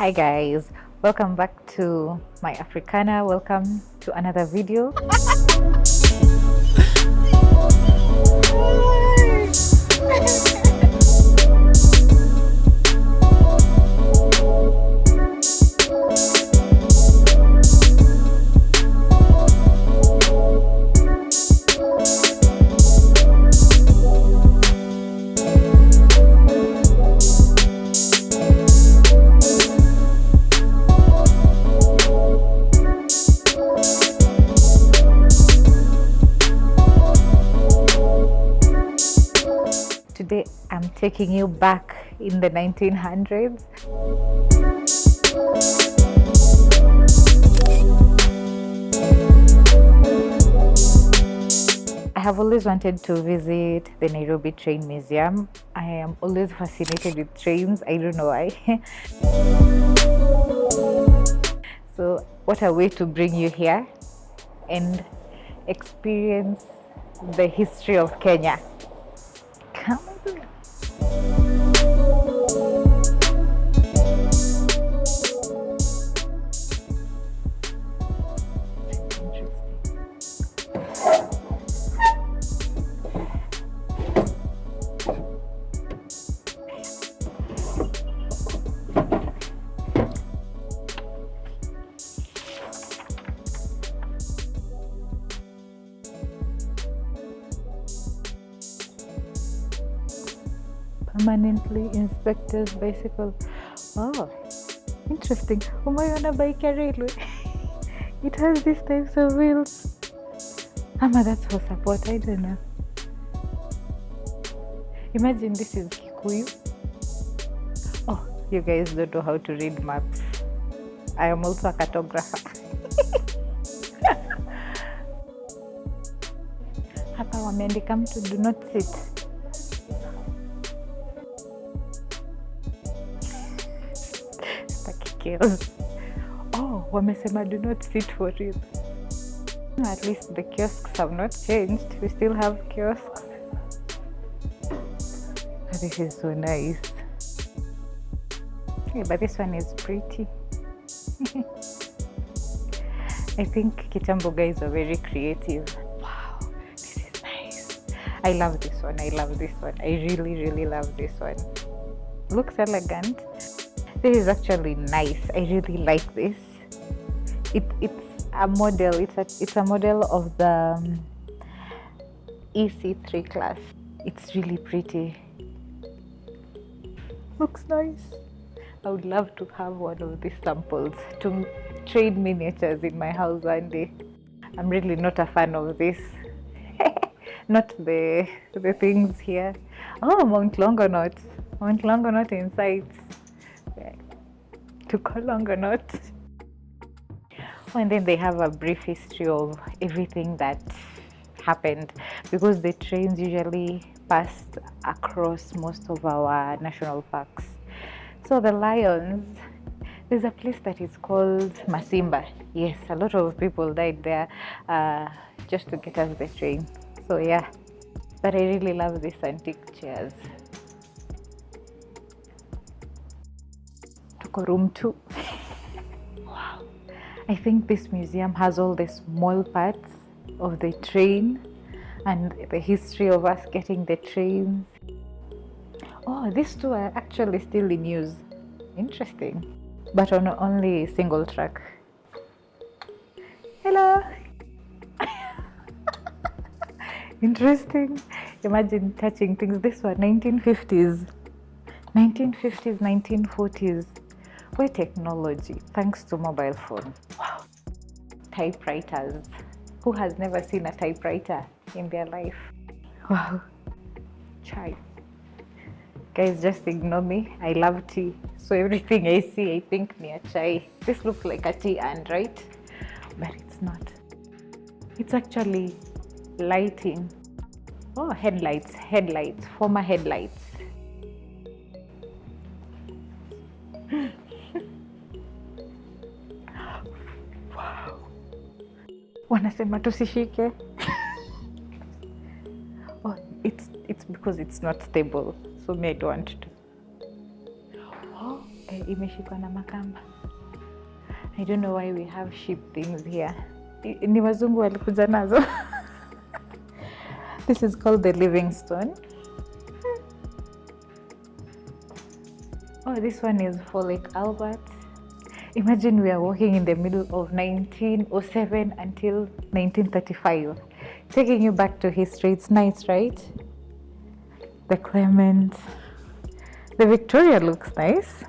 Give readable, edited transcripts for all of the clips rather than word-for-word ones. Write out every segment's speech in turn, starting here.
Hi guys, welcome back to my Africana. Welcome to another video. Today I'm taking you back in the 1900s. I have always wanted to visit the Nairobi Train Museum. I am always fascinated with trains. I don't know why. So what a way to bring you here and experience the history of Kenya. Come on. Permanently inspected bicycle. Oh, interesting. Umayona bike railway. It has these types of wheels. That's for support. I don't know. Imagine this is Kikuyu. Oh, you guys don't know how to read maps. I am also a cartographer. Hapa wameandika mtu do not sit. Oh, wamesema do not sit for real. At least the kiosks have not changed. We still have kiosks. This is so nice. Yeah, but this one is pretty. I think Kitambo guys are very creative. Wow, this is nice. I love this one. I love this one. I really love this one. Looks elegant. This is actually nice. I really like this. It's a model. It's a model of the EC3 class. It's really pretty. Looks nice. I would love to have one of these samples to trade miniatures in my house one day. I'm really not a fan of this. Not the things here. Oh, Mount Longonot. Mount Longonot in sight. To call Longonot. Oh, and then they have a brief history of everything that happened, because the trains usually passed across most of our national parks. So the lions, there's a place that is called Masimba. Yes, a lot of people died there just to get us the train. So yeah, but I really love these antique chairs. Tuko room 2. Wow. I think this museum has all the small parts of the train and the history of us getting the trains. Oh, these two are actually still in use. Interesting. But on only single track. Hello. Interesting. Imagine touching things. This one, 1950s. 1950s, 1940s. Why technology? Thanks to mobile phone. Wow. Typewriters. Who has never seen a typewriter in their life? Wow. Chai. Guys, just ignore me. I love tea. So everything I see, I think near chai. This looks like a tea and right? But it's not. It's actually lighting. Oh, headlights, former headlights. Wow. Wanasema tusishike. Oh, it's because it's not stable. So me, I don't want to. Oh, Imeshikwa na makamba. I don't know why we have sheep things here. Ni wazungu walikuja nazo. This is called the Livingstone. Oh, this one is for Lake Albert. Imagine we are walking in the middle of 1907 until 1935. Taking you back to history. It's nice, right? The Clement. The Victoria looks nice.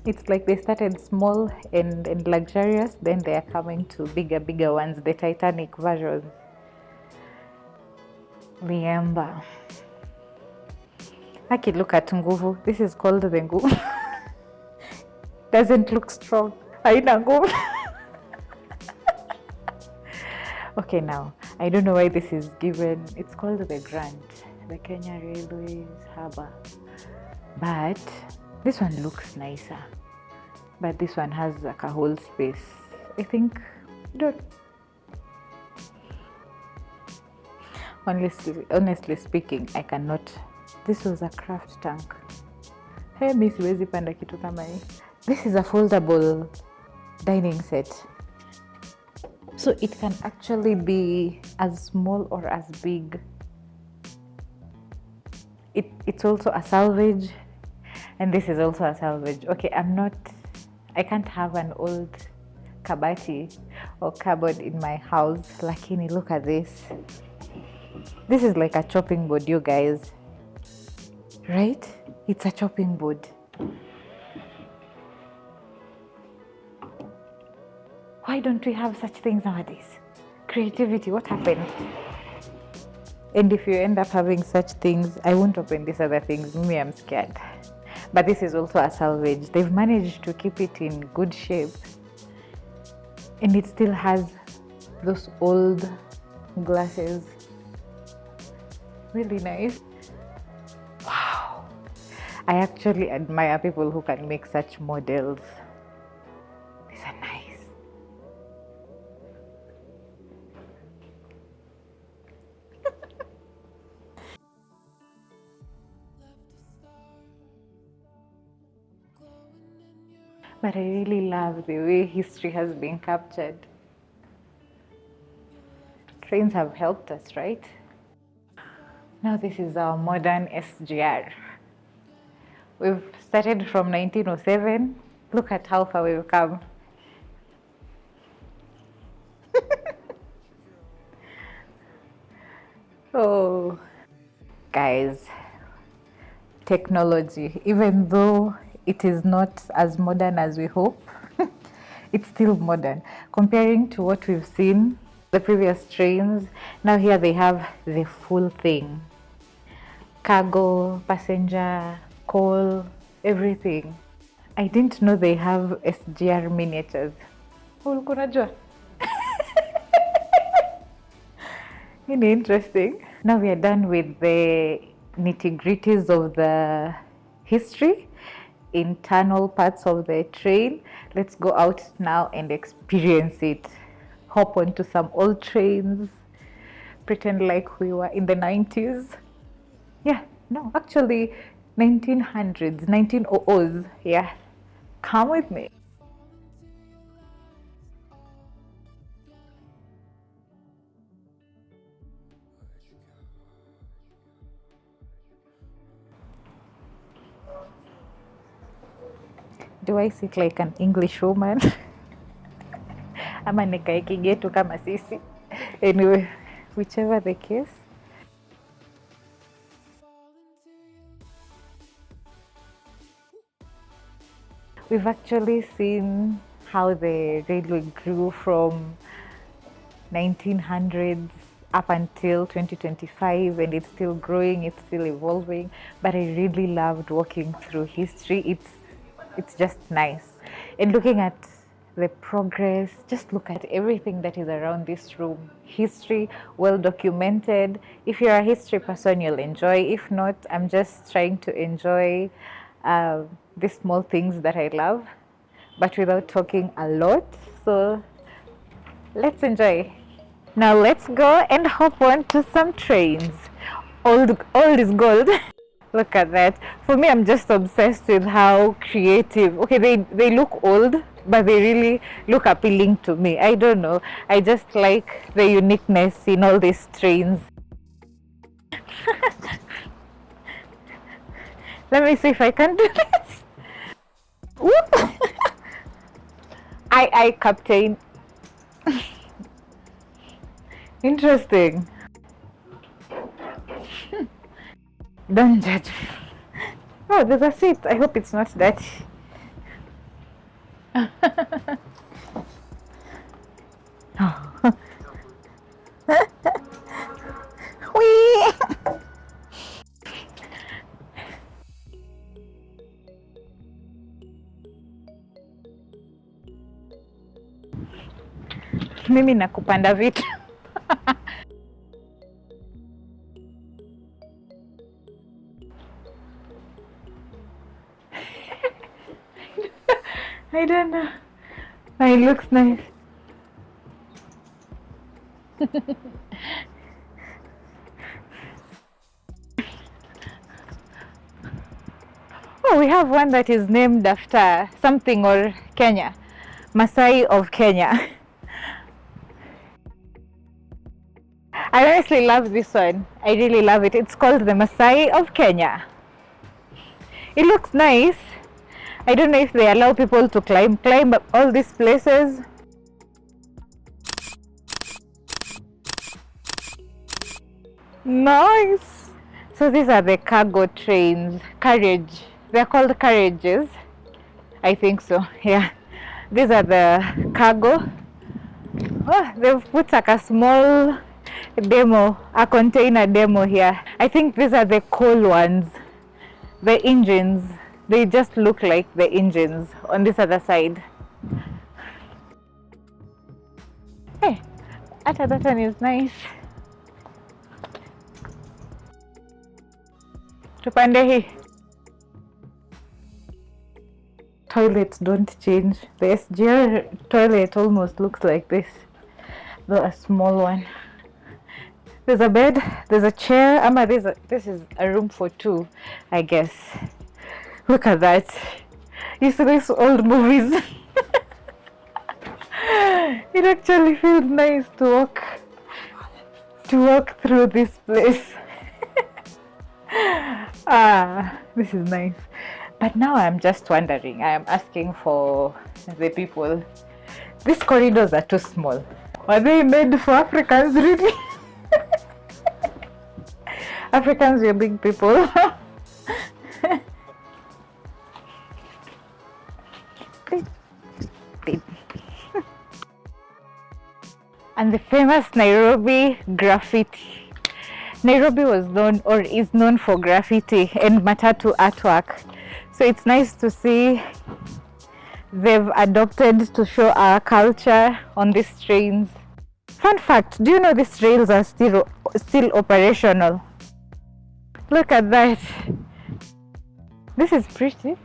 It's like they started small and luxurious, then they are coming to bigger ones, the Titanic versions. Remember. Aki, look at nguvu. This is called the nguvu. Doesn't look strong. Haina nguvu. Okay, now, I don't know why this is given. It's called the Grant, the Kenya Railways Harbour. But this one looks nicer. But this one has like a whole space. I think, honestly speaking, I cannot. This was a craft tank. Hey, mi siwezi panda kitu kama hii. This is a foldable dining set. So it can actually be as small or as big. It's also a salvage, and this is also a salvage. Okay, I can't have an old kabati or cupboard in my house. Lakini, look at this. This is like a chopping board, you guys. Right? It's a chopping board. Why don't we have such things nowadays? Creativity, what happened? And if you end up having such things, I won't open these other things. Me, I'm scared. But this is also a salvage. They've managed to keep it in good shape. And it still has those old glasses. Really nice. Wow. I actually admire people who can make such models. These are nice. But I really love the way history has been captured. Trains have helped us, right? Now this is our modern SGR. We've started from 1907. Look at how far we've come. Oh, guys, technology, even though it is not as modern as we hope, it's still modern. Comparing to what we've seen, the previous trains, now here they have the full thing. Cargo, passenger, coal, everything. I didn't know they have SGR miniatures. Interesting. Now we are done with the nitty-gritties of the history, internal parts of the train. Let's go out now and experience it. Hop onto some old trains, pretend like we were in the 90s. Yeah, no, actually 1900s, 1900s. Yeah, come with me. Do I sit like an English woman? Ama nikae kigetu kama sisi? Anyway, whichever the case. We've actually seen how the railway grew from 1900s up until 2025, and it's still growing, it's still evolving. But I really loved walking through history. It's just nice. And looking at the progress, just look at everything that is around this room. History, well documented. If you're a history person, you'll enjoy. If not, I'm just trying to enjoy the small things that I love, but without talking a lot. So let's enjoy. Now let's go and hop on to some trains. Old is gold. Look at that. For me, I'm just obsessed with how creative. Okay, they look old, but they really look appealing to me. I don't know. I just like the uniqueness in all these trains. Let me see if I can do this. Whoop! I captain. Interesting. Don't judge me. Oh, there's a seat. I hope it's not dirty. Oh. Whee! Mimi nakupanda vitu. I don't know. It looks nice. Oh, we have one that is named after something or Kenya. Masai of Kenya. I honestly love this one. I really love it. It's called the Masai of Kenya. It looks nice. I don't know if they allow people to climb up all these places. Nice. So these are the cargo trains. Carriage. They're called carriages. I think so. Yeah. These are the cargo. Oh, they've put like a small demo, a container demo here. I think these are the coal ones. The engines. They just look like the engines on this other side. Hey, that one is nice. Tupande hii. Toilets don't change. The SGR toilet almost looks like this, though a small one. There's a bed, there's a chair. This is a room for two, I guess. Look at that. You see these old movies? It actually feels nice to walk through this place. This is nice. But now I'm just wondering, I am asking for the people. These corridors are too small. Were they made for Africans, really? Africans, you're big people. And the famous Nairobi graffiti. Nairobi was known or is known for graffiti and matatu artwork. So it's nice to see they've adopted to show our culture on these trains. Fun fact, do you know these rails are still operational? Look at that. This is pretty.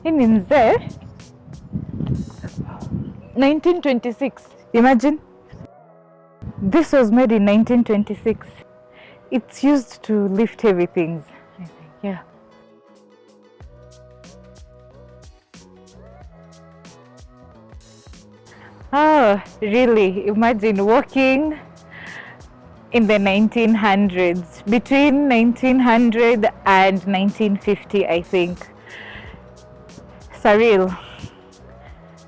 In there, 1926. Imagine. This was made in 1926. It's used to lift heavy things, I think. Yeah. Oh, really? Imagine walking in the 1900s, between 1900 and 1950, I think. Surreal.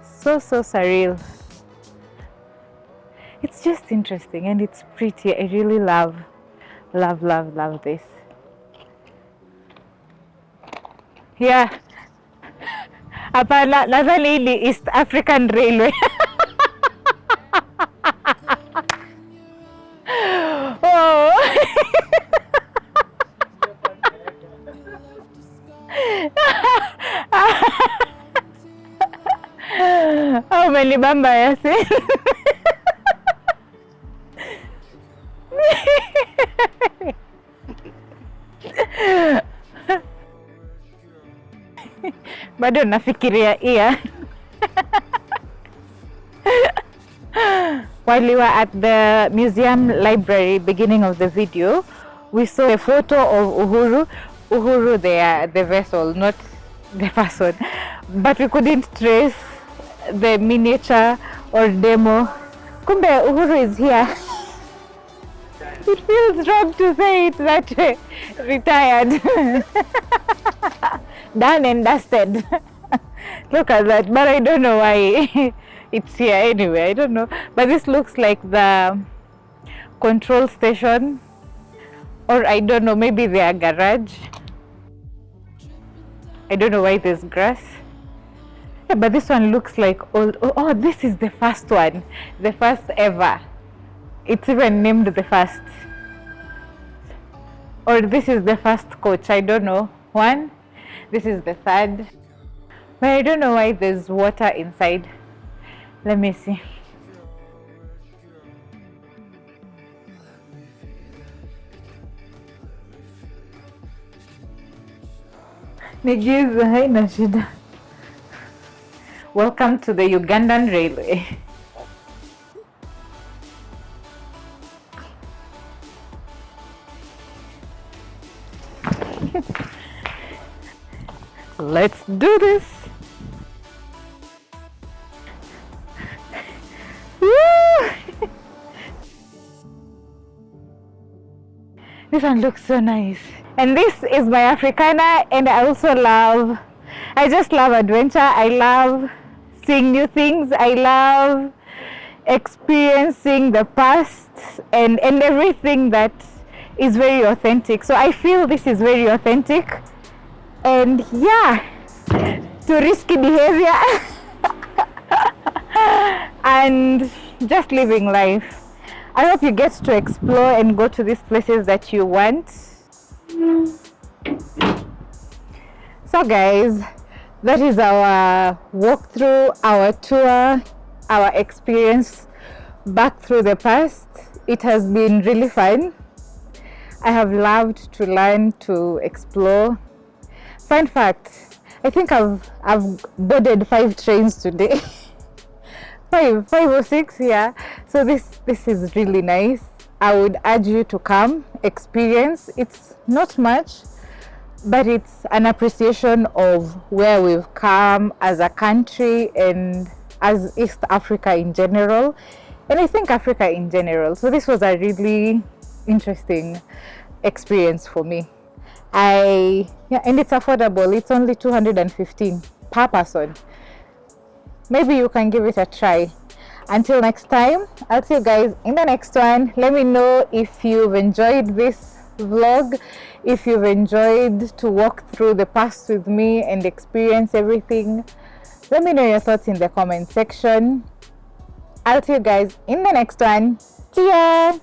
So surreal. It's just interesting and it's pretty. I really love this. Yeah. Hapana, nadhani ni East African Railway. Oh. Oh, umenibamba Yasin. Bado nafikiria iya. While we were at the museum library beginning of the video, we saw a photo of Uhuru, the vessel, not the person, but we couldn't trace the miniature or demo. Kumbe Uhuru is here. It feels wrong to say it that way. Retired. Done and dusted. Look at that, but I don't know why it's here anyway. I don't know, but this looks like the control station, or I don't know, maybe their garage. I don't know why there's grass. Yeah, but this one looks like old. Oh, this is the first one, the first ever. It's even named the first, or this is the first coach. I don't know. One, this is the third, but I don't know why there's water inside. Let me see. Nigiza haina shida. Welcome to the Ugandan Railway. Let's do this. This one looks so nice. And this is my Africana, and I just love adventure. I love seeing new things. I love experiencing the past and everything that is very authentic. So I feel this is very authentic. And yeah, to risky behavior and just living life. I hope you get to explore and go to these places that you want. So guys, that is our walkthrough, our tour, our experience back through the past. It has been really fun. I have loved to learn, to explore. Fun fact, I think I've boarded 5 trains today. five or 6, yeah. So this is really nice. I would urge you to come experience. It's not much, but it's an appreciation of where we've come as a country and as East Africa in general, and I think Africa in general. So this was a really interesting experience for me. And it's affordable. It's only 215 per person. Maybe you can give it a try. Until next time, I'll see you guys in the next one. Let me know if you've enjoyed this vlog, if you've enjoyed to walk through the past with me and experience everything. Let me know your thoughts in the comment section. I'll see you guys in the next one. See ya!